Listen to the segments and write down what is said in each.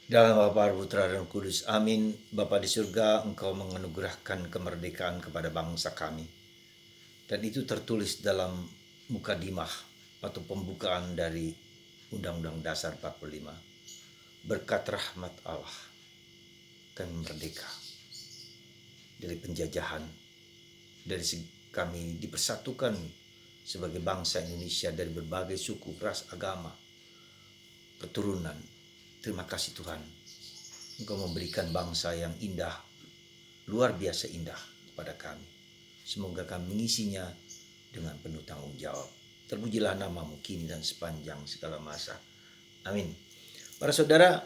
Dalam Bapa, Putra, dan Kudus. Amin. Bapa di surga, Engkau menganugerahkan kemerdekaan kepada bangsa kami. Dan itu tertulis dalam mukadimah atau pembukaan dari Undang-Undang Dasar 45. Berkat rahmat Allah, kami merdeka dari penjajahan. Dari kami dipersatukan sebagai bangsa Indonesia dari berbagai suku, ras, agama, keturunan. Terima kasih Tuhan. Engkau memberikan bangsa yang indah, luar biasa indah kepada kami. Semoga kami mengisinya dengan penuh tanggung jawab. Terpujilah namamu kini dan sepanjang segala masa. Amin. Para saudara,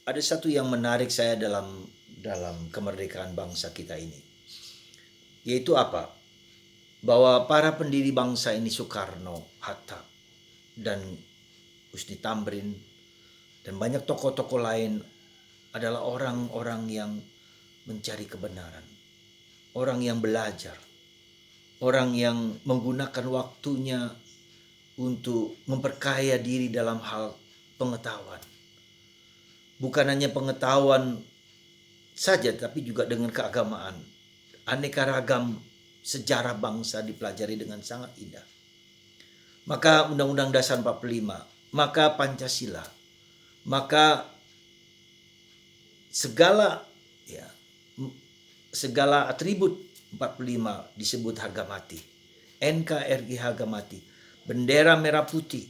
ada satu yang menarik saya dalam kemerdekaan bangsa kita ini. Yaitu apa? Bahwa para pendiri bangsa ini Soekarno, Hatta, dan Husni Tamrin, dan banyak tokoh-tokoh lain adalah orang-orang yang mencari kebenaran. Orang yang belajar. Orang yang menggunakan waktunya untuk memperkaya diri dalam hal pengetahuan. Bukan hanya pengetahuan saja, tapi juga dengan keagamaan. Aneka ragam sejarah bangsa dipelajari dengan sangat indah. Maka Undang-Undang Dasar 45, maka Pancasila, maka segala atribut 45 disebut harga mati. NKRI harga mati. Bendera merah putih.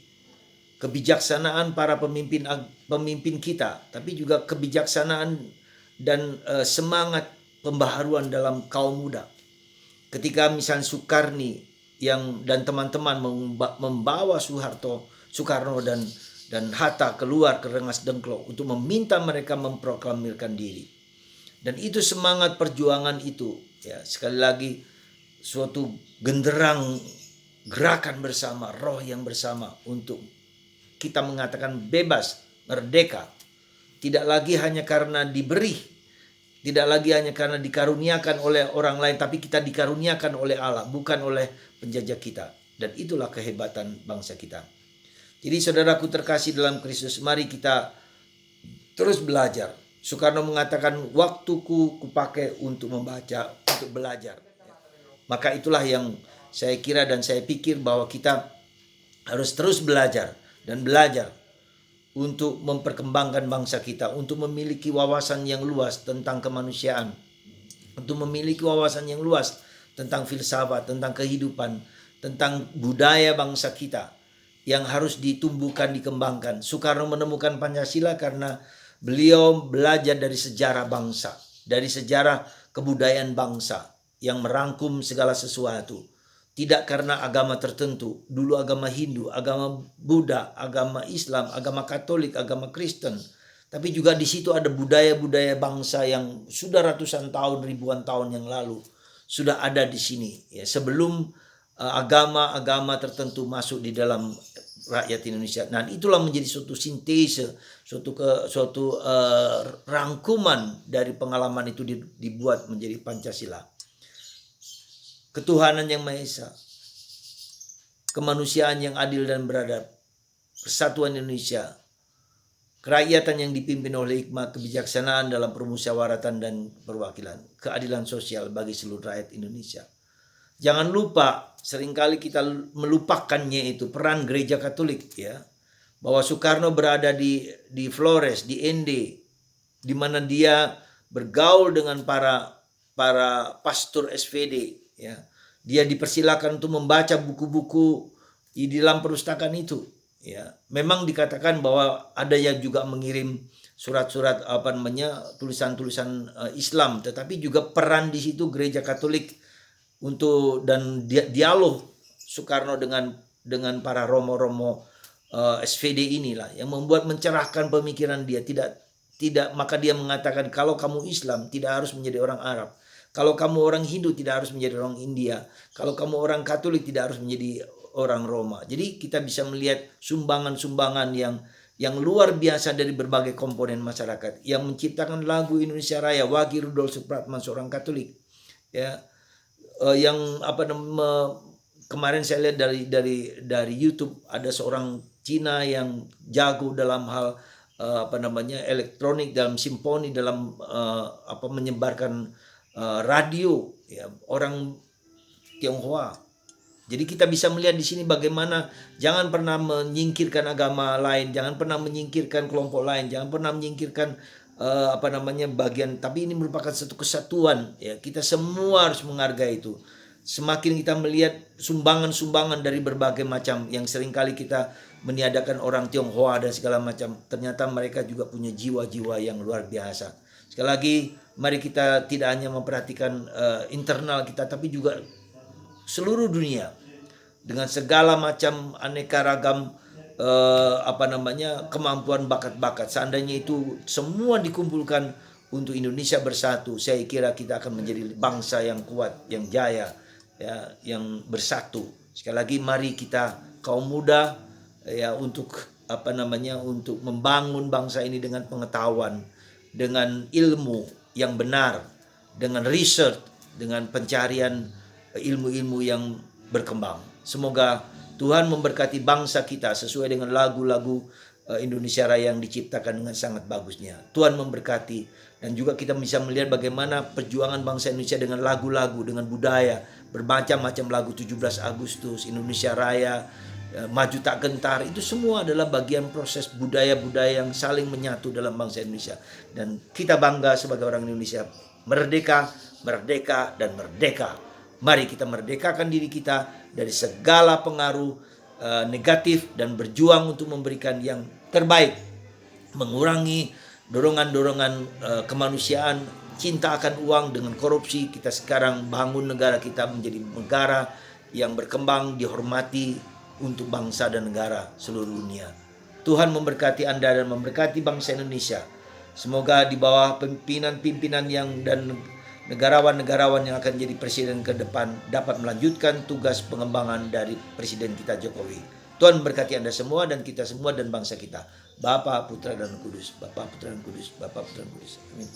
Kebijaksanaan para pemimpin kita, tapi juga kebijaksanaan dan semangat pembaharuan dalam kaum muda. Ketika misalnya Soekarni dan teman-teman membawa Soekarno dan Hatta keluar ke Rengas Dengklok untuk meminta mereka memproklamirkan diri. Dan itu semangat perjuangan itu, ya, sekali lagi suatu genderang gerakan bersama, roh yang bersama untuk kita mengatakan bebas, merdeka. Tidak lagi hanya karena diberi, tidak lagi hanya karena dikaruniakan oleh orang lain, tapi kita dikaruniakan oleh Allah, bukan oleh penjajah kita. Dan itulah kehebatan bangsa kita. Jadi saudaraku terkasih dalam Kristus, mari kita terus belajar. Soekarno mengatakan, waktuku kupakai untuk membaca, untuk belajar. Maka itulah yang saya kira dan saya pikir bahwa kita harus terus belajar dan belajar untuk memperkembangkan bangsa kita, untuk memiliki wawasan yang luas tentang kemanusiaan, untuk memiliki wawasan yang luas tentang filsafat, tentang kehidupan, tentang budaya bangsa kita yang harus ditumbuhkan, dikembangkan. Soekarno menemukan Pancasila karena beliau belajar dari sejarah bangsa, dari sejarah kebudayaan bangsa yang merangkum segala sesuatu. Tidak karena agama tertentu, dulu agama Hindu, agama Buddha, agama Islam, agama Katolik, agama Kristen. Tapi juga di situ ada budaya-budaya bangsa yang sudah ratusan tahun, ribuan tahun yang lalu sudah ada di sini. Ya, sebelum agama-agama tertentu masuk di dalam rakyat Indonesia. Nah, itulah menjadi suatu sintese, suatu rangkuman dari pengalaman itu dibuat menjadi Pancasila. Ketuhanan yang Maha Esa, kemanusiaan yang adil dan beradab, persatuan Indonesia, kerakyatan yang dipimpin oleh hikmat, kebijaksanaan dalam permusyawaratan dan perwakilan, keadilan sosial bagi seluruh rakyat Indonesia. Jangan lupa, seringkali kita melupakannya itu peran gereja Katolik, ya, bahwa Soekarno berada di Flores, di Ende, di mana dia bergaul dengan para pastor SVD, ya. Dia dipersilakan untuk membaca buku-buku di dalam perpustakaan itu, ya. Memang dikatakan bahwa ada yang juga mengirim surat-surat tulisan-tulisan Islam, tetapi juga peran di situ gereja Katolik untuk dan dialog Soekarno dengan para romo-romo SVD inilah yang membuat mencerahkan pemikiran dia. Tidak maka dia mengatakan, kalau kamu Islam tidak harus menjadi orang Arab, kalau kamu orang Hindu tidak harus menjadi orang India, kalau kamu orang Katolik tidak harus menjadi orang Roma. Jadi kita bisa melihat sumbangan-sumbangan yang luar biasa dari berbagai komponen masyarakat yang menciptakan lagu Indonesia Raya. Wage Rudolf Supratman, seorang Katolik, ya, yang kemarin saya lihat dari YouTube, ada seorang Cina yang jago dalam hal elektronik, dalam simfoni, dalam menyebarkan radio, ya, orang Tionghoa. Jadi kita bisa melihat di sini bagaimana jangan pernah menyingkirkan agama lain, jangan pernah menyingkirkan kelompok lain, jangan pernah menyingkirkan bagian, tapi ini merupakan satu kesatuan, ya. Kita semua harus menghargai itu. Semakin kita melihat sumbangan-sumbangan dari berbagai macam yang seringkali kita meniadakan orang Tionghoa dan segala macam, ternyata mereka juga punya jiwa-jiwa yang luar biasa. Sekali lagi, mari kita tidak hanya memperhatikan internal kita, tapi juga seluruh dunia dengan segala macam aneka ragam kemampuan, bakat-bakat. Seandainya itu semua dikumpulkan untuk Indonesia bersatu, saya kira kita akan menjadi bangsa yang kuat, yang jaya, ya, yang bersatu. Sekali lagi, mari kita kaum muda, ya, untuk untuk membangun bangsa ini dengan pengetahuan, dengan ilmu yang benar, dengan research, dengan pencarian ilmu-ilmu yang berkembang. Semoga Tuhan memberkati bangsa kita sesuai dengan lagu-lagu Indonesia Raya yang diciptakan dengan sangat bagusnya. Tuhan memberkati, dan juga kita bisa melihat bagaimana perjuangan bangsa Indonesia dengan lagu-lagu, dengan budaya, bermacam-macam lagu 17 Agustus, Indonesia Raya, Maju Tak Gentar, itu semua adalah bagian proses budaya-budaya yang saling menyatu dalam bangsa Indonesia. Dan kita bangga sebagai orang Indonesia, merdeka, merdeka, dan merdeka. Mari kita merdekakan diri kita dari segala pengaruh negatif dan berjuang untuk memberikan yang terbaik, mengurangi dorongan-dorongan kemanusiaan, cinta akan uang dengan korupsi. Kita sekarang bangun negara kita menjadi negara yang berkembang, dihormati untuk bangsa dan negara seluruh dunia. Tuhan memberkati Anda dan memberkati bangsa Indonesia. Semoga di bawah pimpinan-pimpinan dan negarawan-negarawan yang akan jadi presiden ke depan dapat melanjutkan tugas pengembangan dari presiden kita Jokowi. Tuhan memberkati Anda semua dan kita semua dan bangsa kita. Bapa, Putra, dan Kudus. Bapa, Putra, dan Kudus. Bapa, Putra, dan Kudus. Amin.